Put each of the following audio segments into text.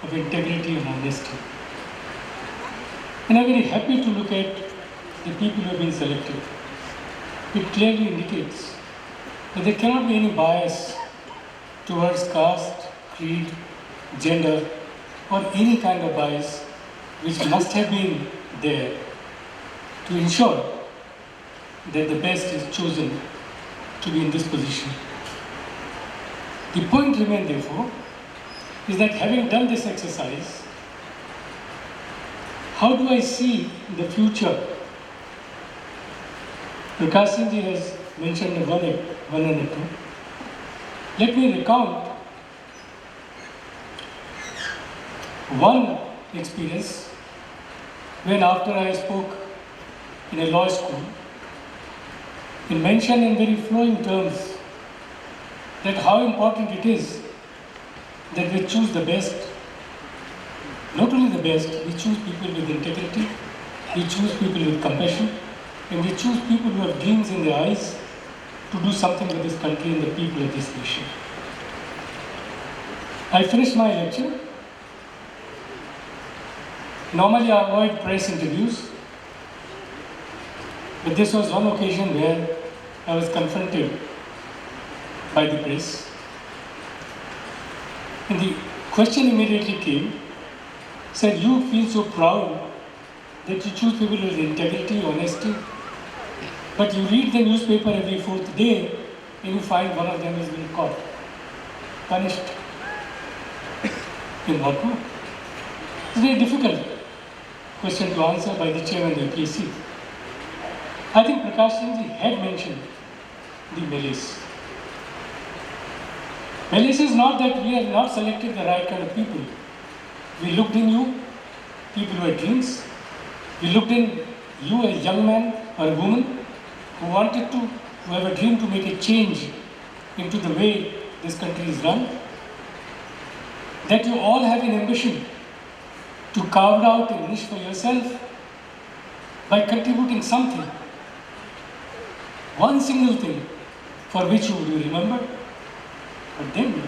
of integrity and honesty. And I'm very happy to look at the people who have been selected. It clearly indicates that there cannot be any bias towards caste, creed, gender, or any kind of bias which must have been there to ensure that the best is chosen to be in this position. The point remains, therefore, is that having done this exercise, how do I see the future? Prakash Singh ji has mentioned one anecdote. Let me recount one experience when, after I spoke in a law school, he mentioned in very flowing terms that how important it is that we choose the best. Not only the best, we choose people with integrity, we choose people with compassion, and we choose people who have dreams in their eyes to do something with this country and the people of this nation. I finished my lecture. Normally I avoid press interviews, but this was one occasion where I was confronted by the press. And the question immediately came, said, you feel so proud that you choose people with integrity, honesty, but you read the newspaper every fourth day and you find one of them has been caught, punished. In what way? It's a very difficult question to answer by the chairman of the UPSC. I think Prakash Singh ji had mentioned the malice. Malice is not that we have not selected the right kind of people. We looked in you, people who had dreams. We looked in you, a young man or a woman who wanted to, who have a dream to make a change into the way this country is run. That you all have an ambition to carve out a niche for yourself by contributing something. One single thing for which you will remember. But then,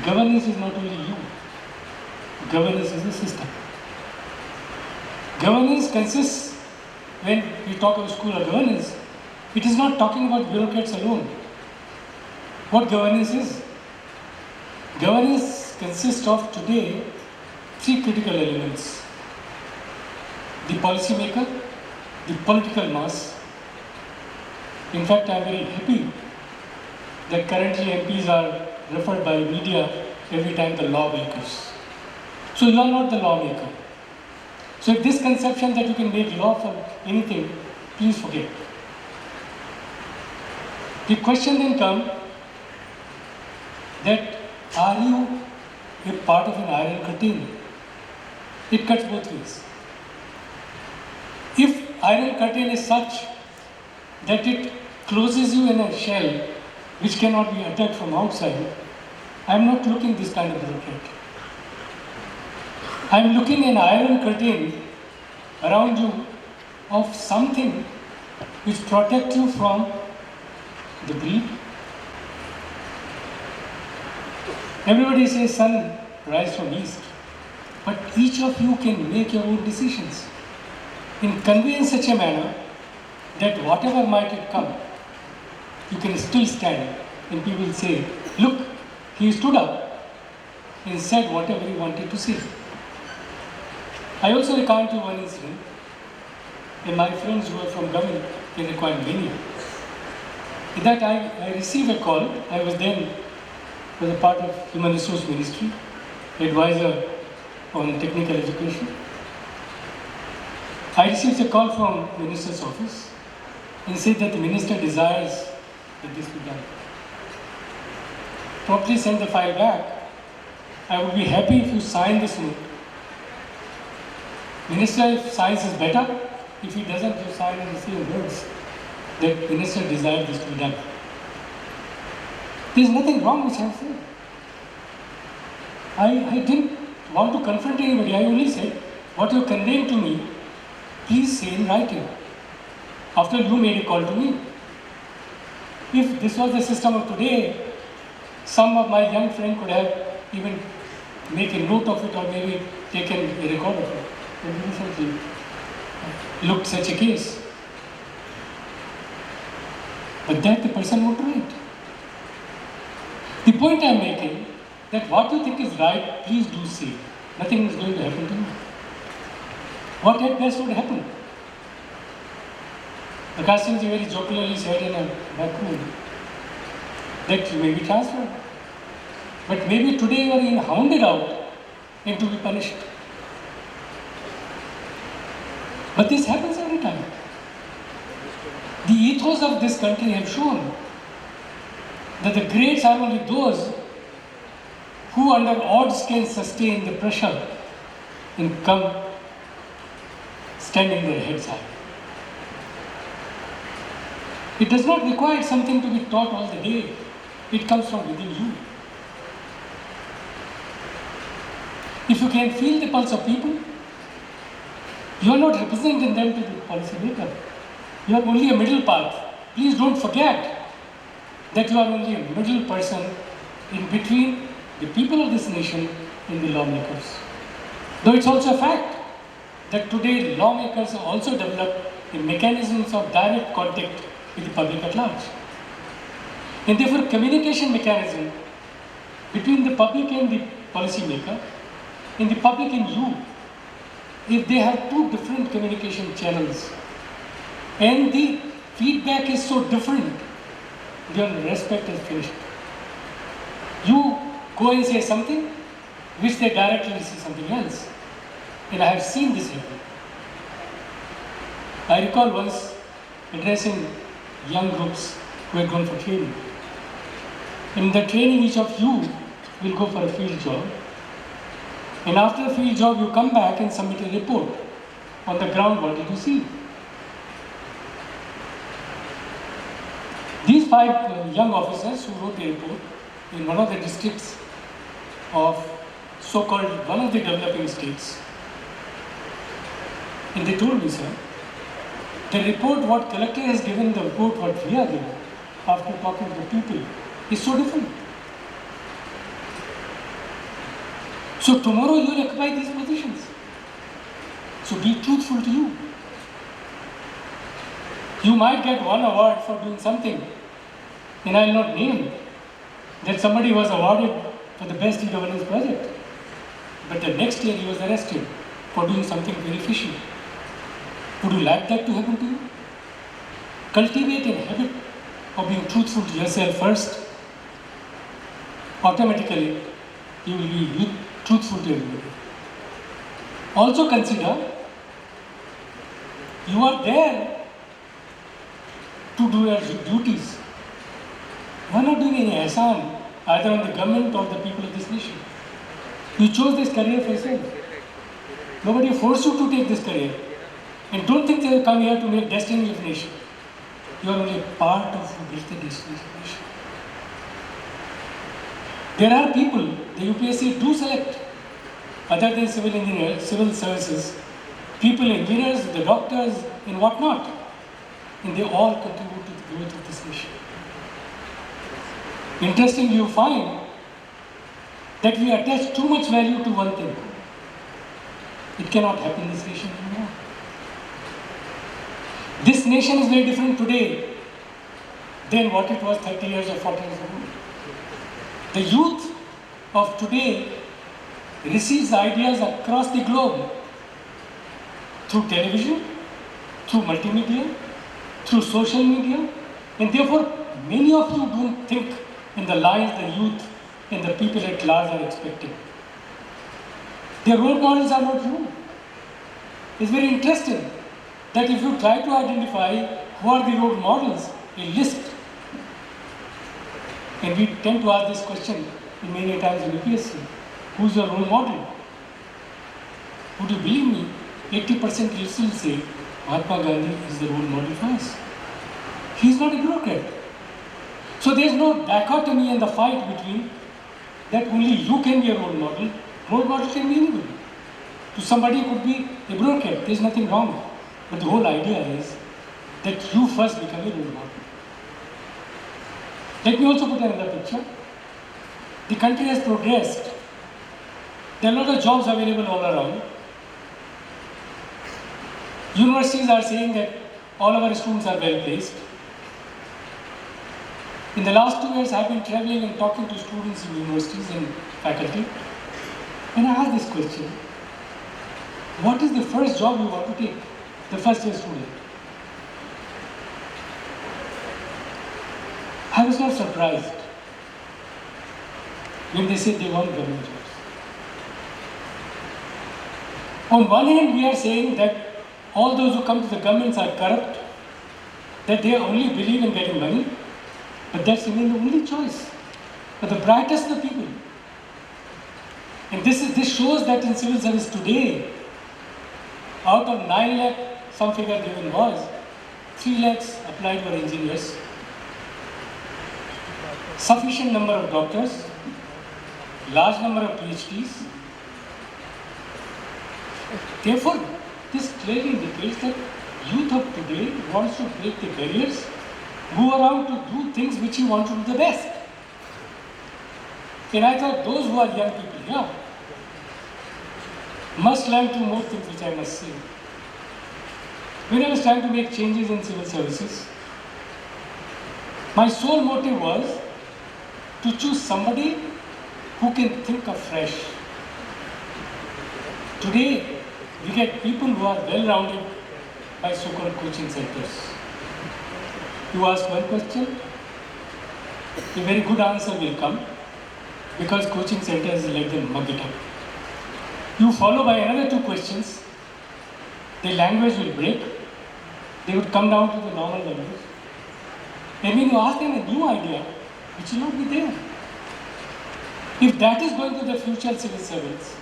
governance is not only you. Governance is a system. Governance consists, when we talk of school of governance, it is not talking about bureaucrats alone. What governance is? Governance consists of today three critical elements: the policymaker, the political mass. In fact, I am very happy that currently MPs are referred by media every time the lawmakers. So you are not the lawmaker. So if this conception that you can make law for anything, please forget. The question then comes that are you a part of an iron curtain? It cuts both ways. If iron curtain is such that it closes you in a shell which cannot be attacked from outside, I am not looking this kind of bureaucrat. I am looking an iron curtain around you of something which protects you from the greed. Everybody says sun rise from east, but each of you can make your own decisions and convey in such a manner that whatever might it come, you can still stand and people say, look, he stood up and said whatever he wanted to say. I also recount you one incident, and my friends who are from government can recount many. In that I received a call. I was a part of Human Resource Ministry, advisor on technical education. I received a call from the minister's office and said that the minister desires that this be done. Promptly send the file back. I would be happy if you sign this note. Minister, if signs is better. If he doesn't, you sign in the same words that minister desires this to be done. There is nothing wrong which I have said. I didn't want to confront anybody. I only said, what you are conveying to me, please say in writing. After you made a call to me. If this was the system of today, some of my young friends could have even make a note of it or maybe take a record of it. And we recently looked such a case. But that the person won't write. The point I am making, that what you think is right, please do say. Nothing is going to happen to you. What at best would happen? Prakash Singh very jocularly said in a back room that you may be transferred. But maybe today you are being hounded out and to be punished. But this happens every time. The ethos of this country have shown that the greats are only those who under odds can sustain the pressure and come standing their heads high. It does not require something to be taught all the day. It comes from within you. If you can feel the pulse of people, you are not representing them to the policy maker. You are only a middle path. Please don't forget that you are only a middle person in between the people of this nation and the lawmakers. Though it's also a fact that today lawmakers have also developed the mechanisms of direct contact with the public at large. And therefore communication mechanism between the public and the policy maker and the public and you, if they have two different communication channels and the feedback is so different, your respect is finished. You go and say something which they directly say something else. And I have seen this happen. I recall once addressing young groups who had gone for training. In the training, each of you will go for a field job. And after the field job, you come back and submit a report on the ground. What did you see? These 5 young officers who wrote a report in one of the districts of so-called one of the developing states, and they told me, sir, the report what collector has given, the report what we are given after talking to the people is so different. So tomorrow you will occupy these positions. So be truthful to you. You might get one award for doing something, and I will not name that somebody was awarded for the best e-governance project. But the next year he was arrested for doing something very fishy. Would you like that to happen to you? Cultivate a habit of being truthful to yourself first. Automatically, you will be truthful to everybody. Also consider, you are there to do your duties. You are not doing any ihsan either on the government or the people of this nation. You chose this career for yourself. Nobody forced you to take this career. And don't think they will come here to make destiny of nation. You are only part of who built the destiny of nation. There are people, the UPSC do select, other than civil engineers, civil services, people, engineers, the doctors, and whatnot. And they all contribute to the growth of this nation. Interestingly, you find that we attach too much value to one thing. It cannot happen in this nation anymore. This nation is very different today than what it was 30 years or 40 years ago. The youth of today receives ideas across the globe through television, through multimedia, through social media, and therefore many of you don't think in the lines the youth and the people at large are expecting. Their role models are not you. It's very interesting that if you try to identify who are the role models, a list, and we tend to ask this question many times in UPSC, who's your role model? Would you believe me, 80% will still say, Mahatma Gandhi is the role model for us. He's not a bureaucrat. So there's no dichotomy in the fight between that only you can be a role model. Role model can be anybody. To somebody it could be a bureaucrat, there's nothing wrong. But the whole idea is that you first become a role model. Let me also put another picture. The country has progressed There are a lot of jobs available all around. Universities are saying that all of our students are well placed. In the last 2 years, I have been traveling and talking to students in universities and faculty. And I asked this question: what is the first job you want to take? The first year student. I was not surprised when they said they want government jobs. On one hand, we are saying that all those who come to the governments are corrupt, that they only believe in getting money, but that's even the only choice. But the brightest of the people. And this shows that in civil service today, out of 9 lakh, some figure given was, 3 lakhs applied for engineers, sufficient number of doctors, large number of PhDs. Therefore, this clearly indicates that youth of today wants to break the barriers, go around to do things which he wants to do the best. And I thought those who are young people here must learn 2 more things which I must say. When I was trying to make changes in civil services, my sole motive was to choose somebody who can think afresh. Today, we get people who are well-rounded by so-called coaching centers. You ask one question, a very good answer will come because coaching centers let them mug it up. You follow by another 2 questions, the language will break, they would come down to the normal language. And when you ask them a new idea, it will not be there. If that is going to the future civil servants,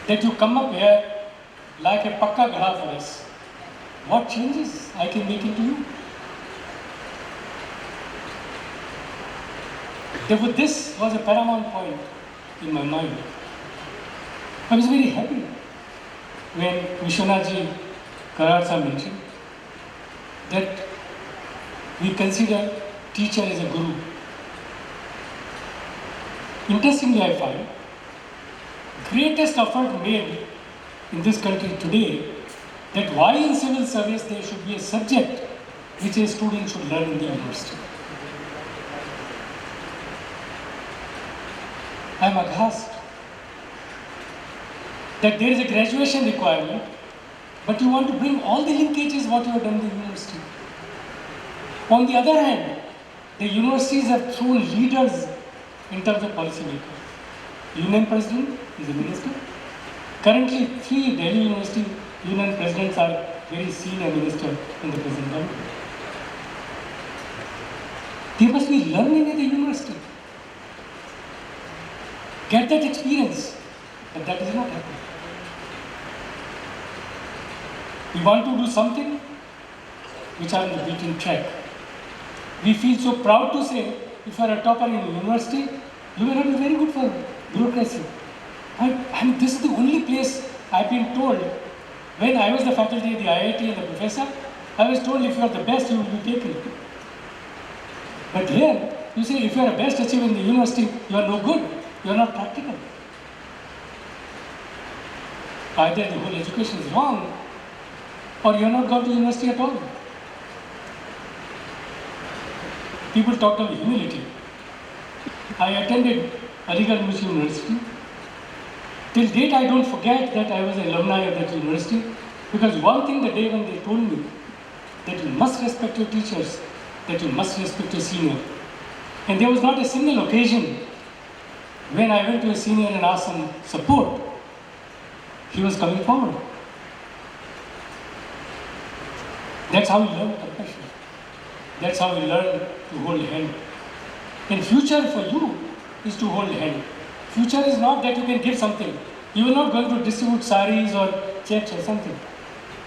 that you come up here like a pakka gada for us, what changes I can make into you? Therefore, this was a paramount point in my mind. I was very happy when Vishwanathji Kararsa mentioned that we consider teacher as a guru. Interestingly, I find greatest effort made in this country today that why in civil service there should be a subject which a student should learn in the university. I am aghast that there is a graduation requirement, but you want to bring all the linkages what you have done in the university. On the other hand, the universities have thrown leaders in terms of policy making. Union President is a minister. Currently, 3 Delhi University Union Presidents are very senior minister in the present government. They must be learning at the university. Get that experience, but that is not happening. We want to do something which are on the beaten track. We feel so proud to say, if you are a topper in university, you may not be very good for bureaucracy. And this is the only place I've been told, when I was the faculty at the IIT and the professor, I was told if you are the best, you will be taken. But here, you say if you are a best achiever in the university, you are no good, you are not practical. Either the whole education is wrong, or you are not gone to university at all. People talk of humility. I attended Aligarh Muslim University. Till date, I don't forget that I was an alumni of that university, because one thing the day when they told me that you must respect your teachers, that you must respect your senior. And there was not a single occasion when I went to a senior and asked some support, he was coming forward. That's how we learn compassion. That's how we learn to hold hand. And future for you is to hold hand. Future is not that you can give something. You are not going to distribute saris or checks or something.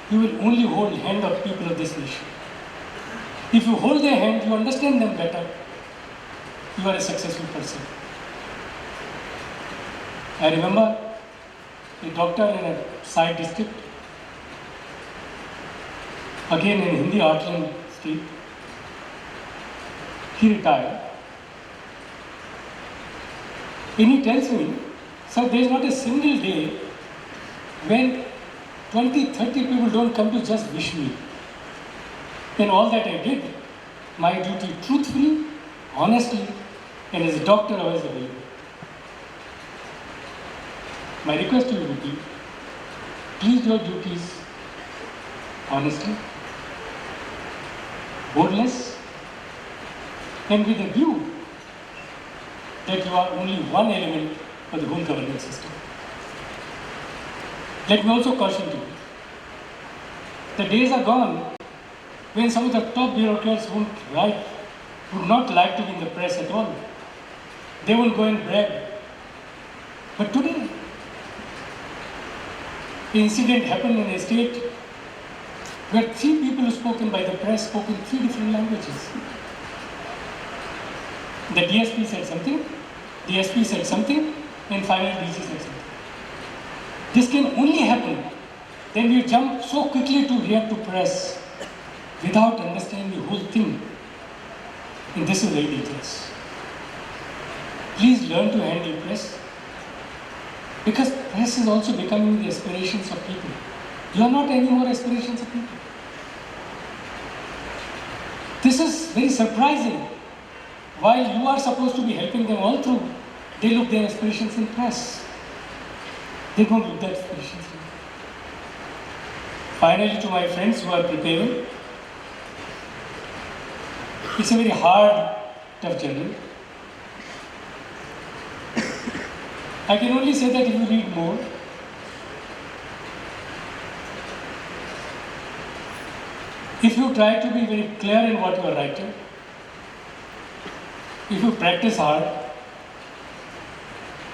You will only hold hand of people of this nation. If you hold their hand, you understand them better, you are a successful person. I remember a doctor in a side district, again in Hindi Heartland Street. He retired. And he tells me, So there is not a single day when 20, 30 people don't come to just wish me. Then all that I did, my duty truthfully, honestly, and as a doctor I was available. My request to you would be, please do your duties honestly, boldness, and with a view that you are only one element of the whole governance system. Let me also caution you, the days are gone when some of the top bureaucrats would not like to be in the press at all. They won't go and brag. But today, the incident happened in a state where 3 people spoken by the press spoke in 3 different languages. The DSP said something, the SP said something, and finally DC said something. This can only happen when we jump so quickly to react to press without understanding the whole thing. And this is very dangerous. Please learn to handle press, because press is also becoming the aspirations of people. You are not anymore aspirations of people. This is very surprising. While you are supposed to be helping them all through, they look their aspirations in press. They don't look their aspirations in. Finally, to my friends who are preparing, it's a very hard, tough journey. I can only say that if you read more, if you try to be very clear in what you are writing, if you practice hard,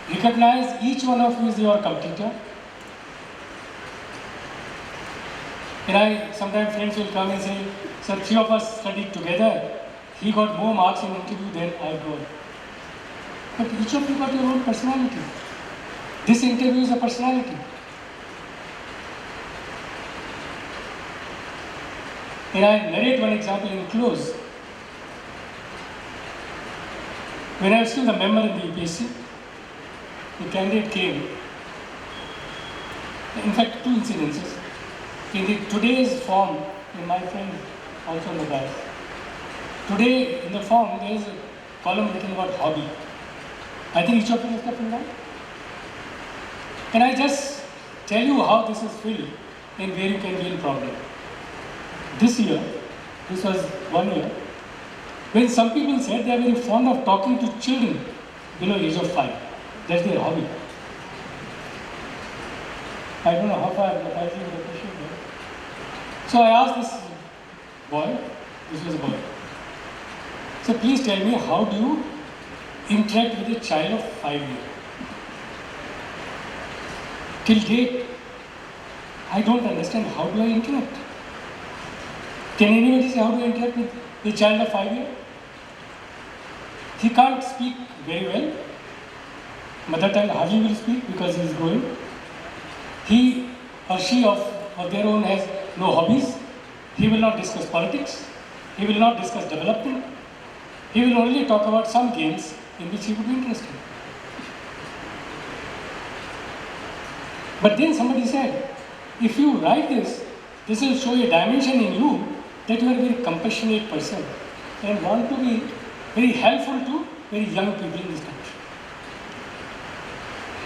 recognize each one of you is your competitor. And sometimes friends will come and say, sir, 3 of us studied together. He got more marks in interview than I got. But each of you got your own personality. This interview is a personality. And I narrate one example in close. When I was still a member in the UPSC, the candidate came. In fact, 2 incidences. In today's form, in my friend also on the back. Today, in the form, there is a column written about hobby. I think each of you has kept in that. Can I just tell you how this is filled and where you can be in problem? This year, this was 1 year, when some people said they are very fond of talking to children below age of 5. That's their hobby. I don't know how far, but I think I appreciate that. So I asked this boy, this was a boy, so please tell me, how do you interact with a child of 5 years? Till date, I don't understand, how do I interact? Can anybody say how do I interact with a child of 5 years? He can't speak very well. Mother tongue hardly will speak because he is growing. He or she of their own has no hobbies. He will not discuss politics. He will not discuss development. He will only talk about some games in which he would be interested. But then somebody said, if you write this, this will show a dimension in you that you are a very compassionate person and want to be very helpful to very young people in this country.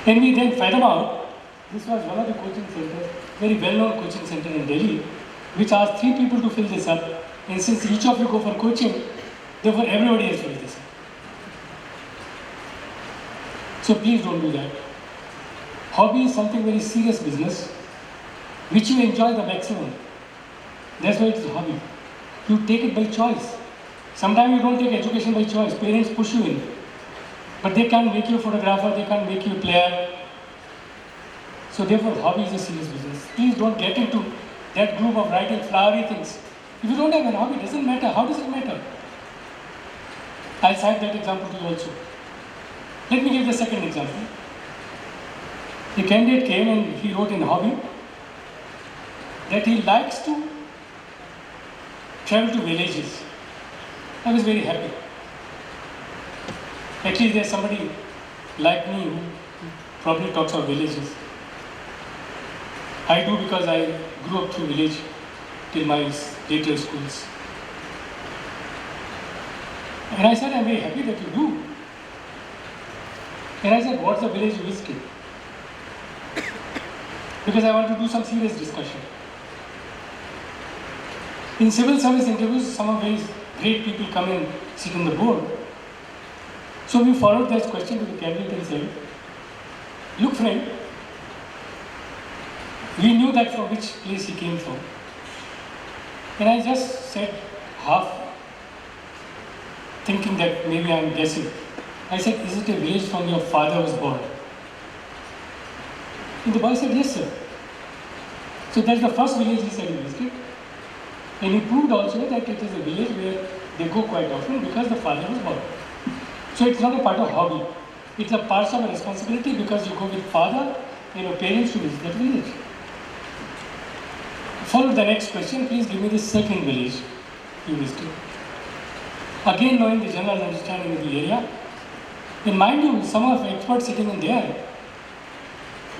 And we then fed them out. This was one of the coaching centers, very well-known coaching center in Delhi, which asked 3 people to fill this up. And since each of you go for coaching, therefore everybody has filled this up. So please don't do that. Hobby is something very serious business, which you enjoy the maximum. That's why it's a hobby. You take it by choice. Sometimes you don't take education by choice. Parents push you in. But they can't make you a photographer, they can't make you a player. So therefore, hobby is a serious business. Please don't get into that group of writing flowery things. If you don't have a hobby, it doesn't matter. How does it matter? I'll cite that example to you also. Let me give the second example. The candidate came and he wrote in hobby that he likes to travel to villages. I was very happy. At least there's somebody like me probably talks of villages. I do because I grew up through village till my later schools. And I said, I'm very happy that you do. And I said, what's the village you visited? Because I want to do some serious discussion. In civil service interviews, some of these great people come and sit on the board. So we followed that question to the candidate and said, look friend, we knew that from which place he came from. And I just said, half thinking that maybe I'm guessing. I said, is it a village from your father was born? And the boy said, yes sir. So that's the first village he said he visited. And he proved also that it is a village where they go quite often because the father was born. So it's not a part of hobby. It's a part of a responsibility because you go with father and your parents to visit that village. Follow the next question, please give me the second village you visited. Again, knowing the general understanding of the area. And mind you, some of the experts sitting in there,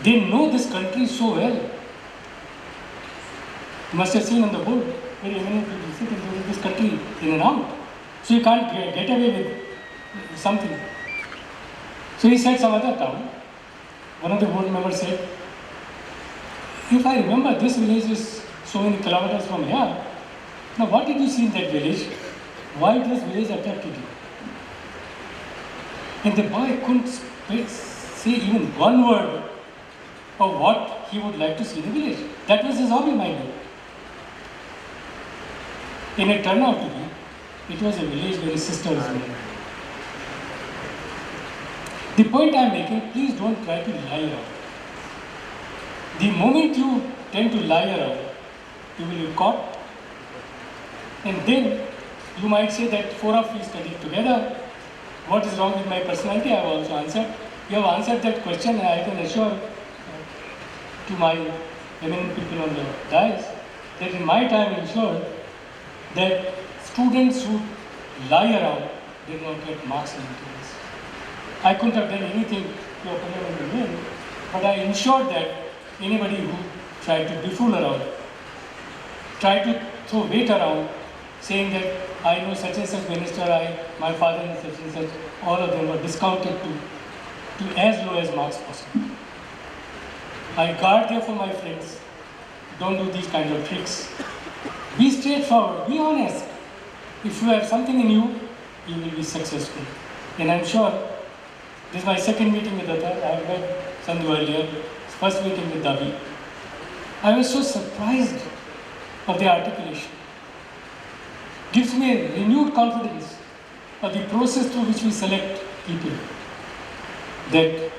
they know this country so well. You must have seen on the board, very eminent people sit in this country in and out. So you can't get away with something. So he said some other town. One of the board members said, if I remember, this village is so many kilometers from here. Now what did you see in that village? Why this village attracted you? And the boy couldn't say even one word of what he would like to see in the village. That was his hobby, mind you. And it turned out to be, it was a village where his sister was born. The point I am making, please don't try to lie around. The moment you tend to lie around, you will be caught. And then you might say that four of you studied together. What is wrong with my personality? I have also answered. You have answered that question, and I can assure to my eminent people on the dais that in my time ensured that students who lie around did not get marks in interviews. I couldn't have done anything to opponent in the end, but I ensured that anybody who tried to befool around, tried to throw weight around, saying that I know such and such minister, my father is such and such, all of them were discounted to as low as marks possible. I guard therefore my friends, don't do these kind of tricks. Be straightforward, be honest. If you have something in you, you will be successful. And I'm sure, this is my second meeting with Atar. I have met Sandhu earlier, first meeting with Davi. I was so surprised of the articulation. Gives me a renewed confidence of the process through which we select people, that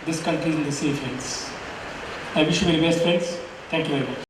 this country is in the safe hands. I wish you very best, friends. Thank you very much.